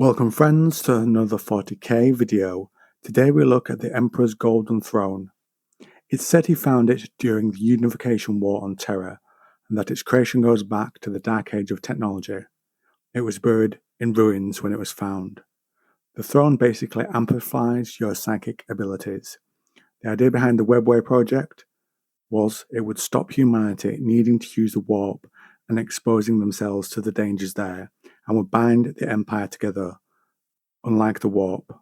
Welcome friends to another 40k video. Today we look at the Emperor's Golden Throne. It's said he found it during the Unification War on Terra, and that its creation goes back to the Dark Age of technology. It was buried in ruins when it was found. The throne basically amplifies your psychic abilities. The idea behind the Webway project was it would stop humanity needing to use the warp and exposing themselves to the dangers there, and would bind the Empire together. Unlike the warp,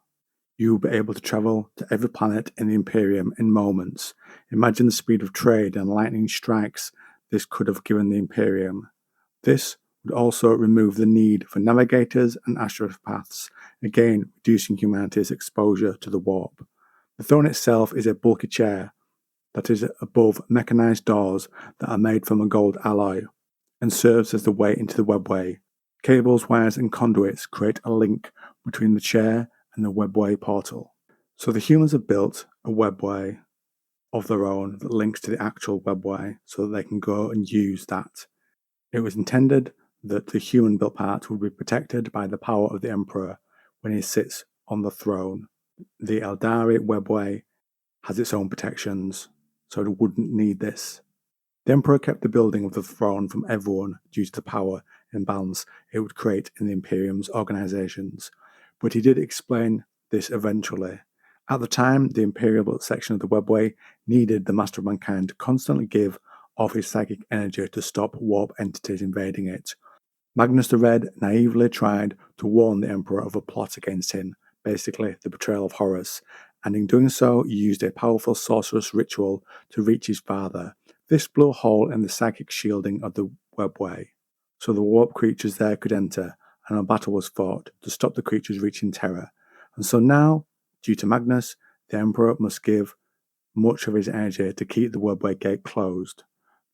you will be able to travel to every planet in the Imperium in moments. Imagine the speed of trade and lightning strikes this could have given the Imperium. This would also remove the need for navigators and astropaths, again reducing humanity's exposure to the warp. The throne itself is a bulky chair that is above mechanized doors that are made from a gold alloy and serves as the way into the webway. Cables, wires and conduits create a link between the chair and the webway portal. So the humans have built a webway of their own that links to the actual webway so that they can go and use that. It was intended that the human built part would be protected by the power of the Emperor when he sits on the throne. The Eldari webway has its own protections, so it wouldn't need this. The Emperor kept the building of the throne from everyone due to the power imbalance it would create in the Imperium's organizations, but he did explain this eventually. At the time, the Imperial section of the webway needed the Master of Mankind to constantly give off his psychic energy to stop warp entities invading it. Magnus the Red naively tried to warn the Emperor of a plot against him, basically the betrayal of Horus, and in doing so he used a powerful sorcerous ritual to reach his father. This blew a hole in the psychic shielding of the webway, so the warp creatures there could enter, and a battle was fought to stop the creatures reaching Terra. And so now, due to Magnus, the Emperor must give much of his energy to keep the webway gate closed.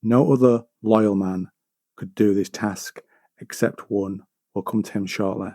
No other loyal man could do this task, except one. We'll come to him shortly.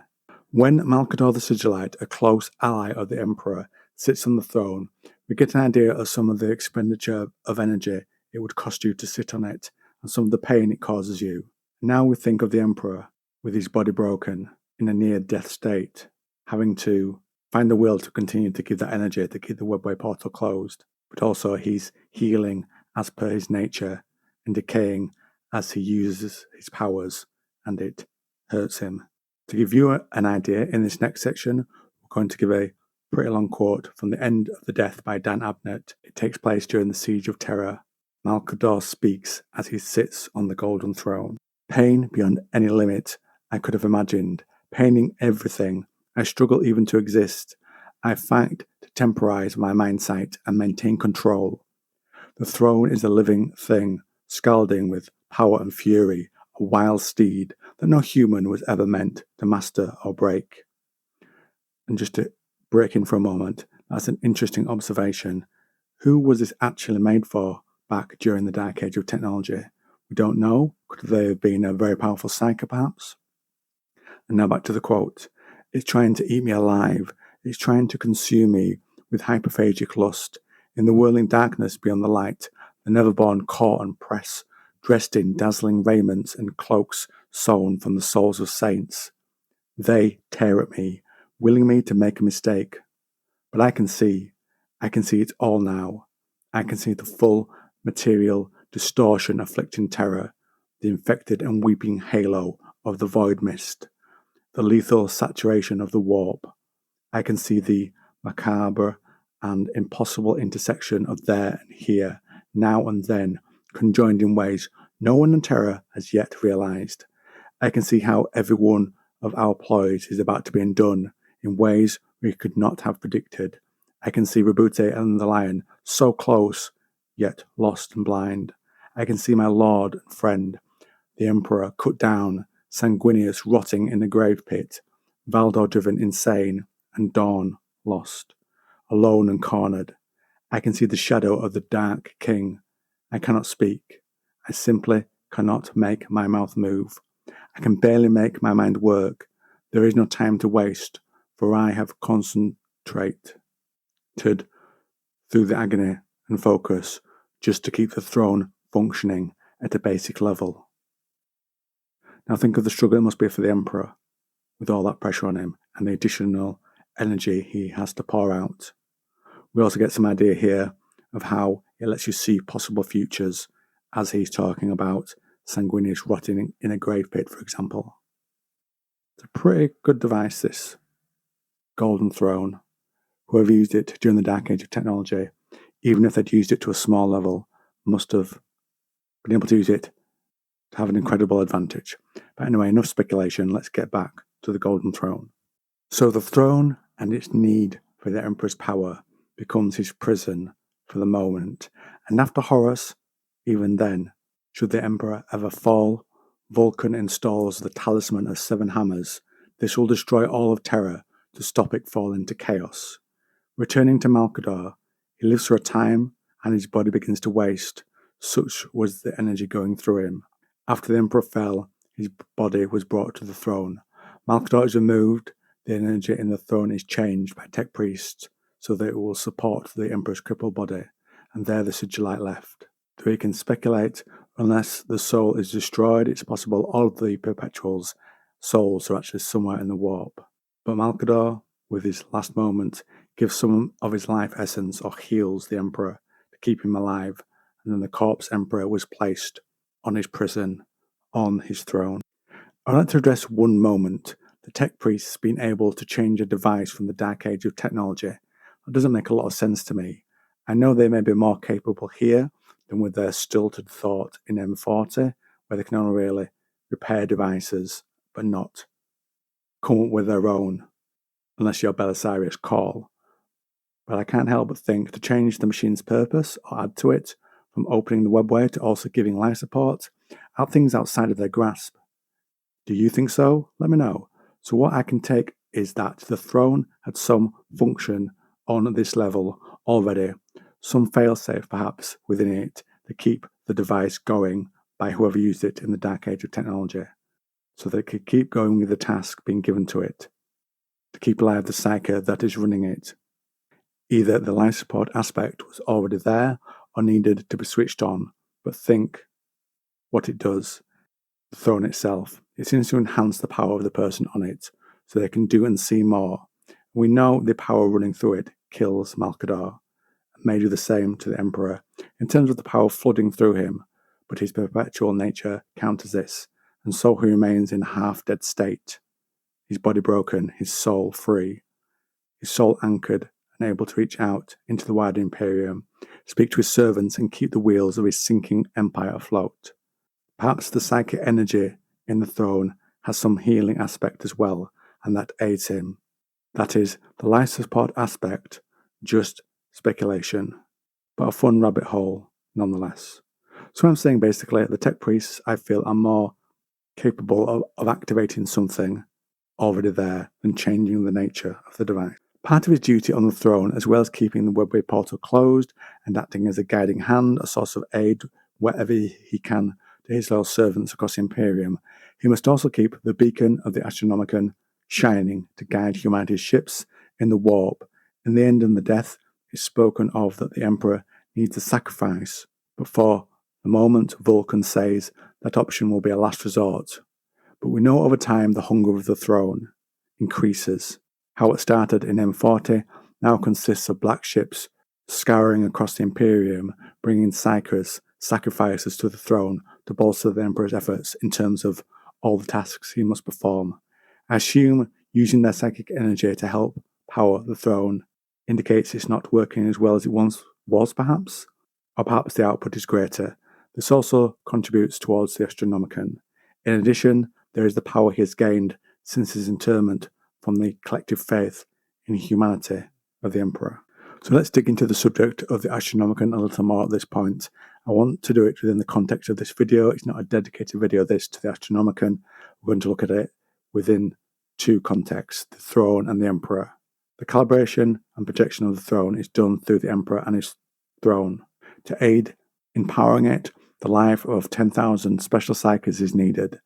When Malcador the Sigillite, a close ally of the Emperor, sits on the throne, we get an idea of some of the expenditure of energy it would cost you to sit on it, and some of the pain it causes you. Now we think of the Emperor, with his body broken, in a near-death state, having to find the will to continue to give that energy to keep the webway portal closed, but also he's healing as per his nature and decaying as he uses his powers, and it hurts him. To give you an idea, in this next section, we're going to give a pretty long quote from The End of the Death by Dan Abnett. It takes place during the Siege of Terra. Malcador speaks as he sits on the golden throne. Pain beyond any limit I could have imagined, paining everything. I struggle even to exist. I fight to temporize my mindsight and maintain control. The throne is a living thing, scalding with power and fury, a wild steed that no human was ever meant to master or break. And just to break in for a moment, that's an interesting observation. Who was this actually made for back during the Dark Age of technology? We don't know. Could they have been a very powerful psyker, perhaps? And now back to the quote. It's trying to eat me alive. It's trying to consume me with hyperphagic lust. In the whirling darkness beyond the light, the never-born court and press, dressed in dazzling raiments and cloaks sewn from the souls of saints. They tear at me, willing me to make a mistake. But I can see it all now. I can see the full material distortion afflicting terror, the infected and weeping halo of the void mist, the lethal saturation of the warp. I can see the macabre and impossible intersection of there and here, now and then, conjoined in ways no one in Terra has yet realized. I can see how every one of our ploys is about to be undone in ways we could not have predicted. I can see Rabute and the Lion so close, yet lost and blind. I can see my lord and friend, the Emperor, cut down, sanguineous, rotting in the grave pit, Valdor driven insane, and Dawn lost, alone and cornered. I can see the shadow of the Dark King. I cannot speak. I simply cannot make my mouth move. I can barely make my mind work. There is no time to waste, for I have concentrated through the agony and focus just to keep the throne functioning at a basic level. Now think of the struggle it must be for the Emperor. with all that pressure on him and the additional energy he has to pour out. We also get some idea here of how it lets you see possible futures as he's talking about Sanguinius rotting in a grave pit, for example. It's a pretty good device, this Golden Throne. Whoever used it during the Dark Age of technology, even if they'd used it to a small level, must have been able to use it to have an incredible advantage. But anyway, enough speculation, let's get back to the Golden Throne. So the throne and its need for the Emperor's power becomes his prison for the moment, and after Horus, even then, should the Emperor ever fall, Vulcan installs the Talisman of Seven Hammers. This will destroy all of Terra to stop it falling to chaos. Returning to Malkador, he lives for a time and his body begins to waste, such was the energy going through him. After the Emperor fell, his body was brought to the throne. Malkador is removed, the energy in the throne is changed by tech priests so that it will support the Emperor's crippled body, and there the Sigillite left. So we can speculate, unless the soul is destroyed, it's possible all of the Perpetuals' souls are actually somewhere in the warp. But Malkador, with his last moment, gives some of his life essence or heals the Emperor to keep him alive, and then the corpse Emperor was placed on his prison, on his throne. I'd like to address one moment, the tech priests being able to change a device from the Dark Age of technology. That doesn't make a lot of sense to me. I know they may be more capable here than with their stilted thought in M40, where they can only really repair devices, but not come up with their own, unless you're Belisarius Call. But I can't help but think to change the machine's purpose or add to it, from opening the webway to also giving life support, are things outside of their grasp. Do you think so? Let me know. So what I can take is that the throne had some function on this level already, some failsafe perhaps within it to keep the device going by whoever used it in the Dark Age of technology, so that it could keep going with the task being given to it, to keep alive the psyche that is running it. Either the life support aspect was already there or needed to be switched on, but think what it does. The throne itself, it seems to enhance the power of the person on it, so they can do and see more. We know the power running through it kills Malkador, and may do the same to the Emperor, in terms of the power flooding through him, but his perpetual nature counters this, and so he remains in a half-dead state, his body broken, his soul free, his soul anchored and able to reach out into the wider Imperium, speak to his servants and keep the wheels of his sinking empire afloat. Perhaps the psychic energy in the throne has some healing aspect as well, and that aids him. That is, the life support aspect, just speculation, but a fun rabbit hole nonetheless. So I'm saying basically the tech priests, I feel, are more capable of activating something already there than changing the nature of the device. Part of his duty on the throne, as well as keeping the webway portal closed and acting as a guiding hand, a source of aid wherever he can to his loyal servants across the Imperium, he must also keep the beacon of the Astronomicon shining to guide humanity's ships in the warp. In the end and the death, it's spoken of that the Emperor needs a sacrifice, but for the moment Vulcan says that option will be a last resort. But we know over time the hunger of the throne increases. How it started in M40 now consists of black ships scouring across the Imperium, bringing psychers, sacrifices to the throne to bolster the Emperor's efforts in terms of all the tasks he must perform. I assume using their psychic energy to help power the throne indicates it's not working as well as it once was, perhaps, or perhaps the output is greater. This also contributes towards the Astronomicon. In addition, there is the power he has gained since his interment from the collective faith in humanity of the Emperor. So let's dig into the subject of the Astronomicon a little more at this point. I want to do it within the context of this video. It's not a dedicated video, this, to the Astronomicon. We're going to look at it within two contexts, the throne and the Emperor. The calibration and projection of the throne is done through the Emperor and his throne. To aid in powering it, the life of 10,000 special psychers is needed,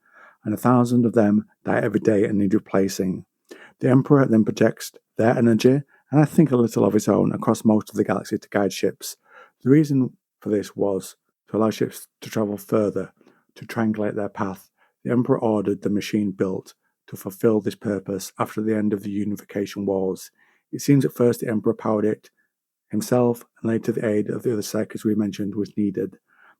and 1,000 of them die every day and need replacing. The Emperor then projects their energy, and I think a little of his own, across most of the galaxy to guide ships. The reason for this was to allow ships to travel further, to triangulate their path. The Emperor ordered the machine built to to fulfill this purpose after the end of the Unification Wars. It seems at first the Emperor powered it himself, and later the aid of the other circuits we mentioned was needed.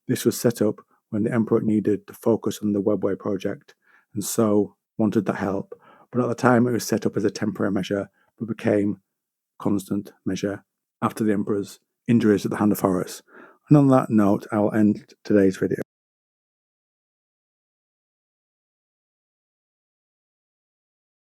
This was set up when the Emperor needed to focus on the Webway project, and so wanted that help. But at the time it was set up as a temporary measure, but became constant measure after the Emperor's injuries at the hand of Horus. And on that note, I will end today's video.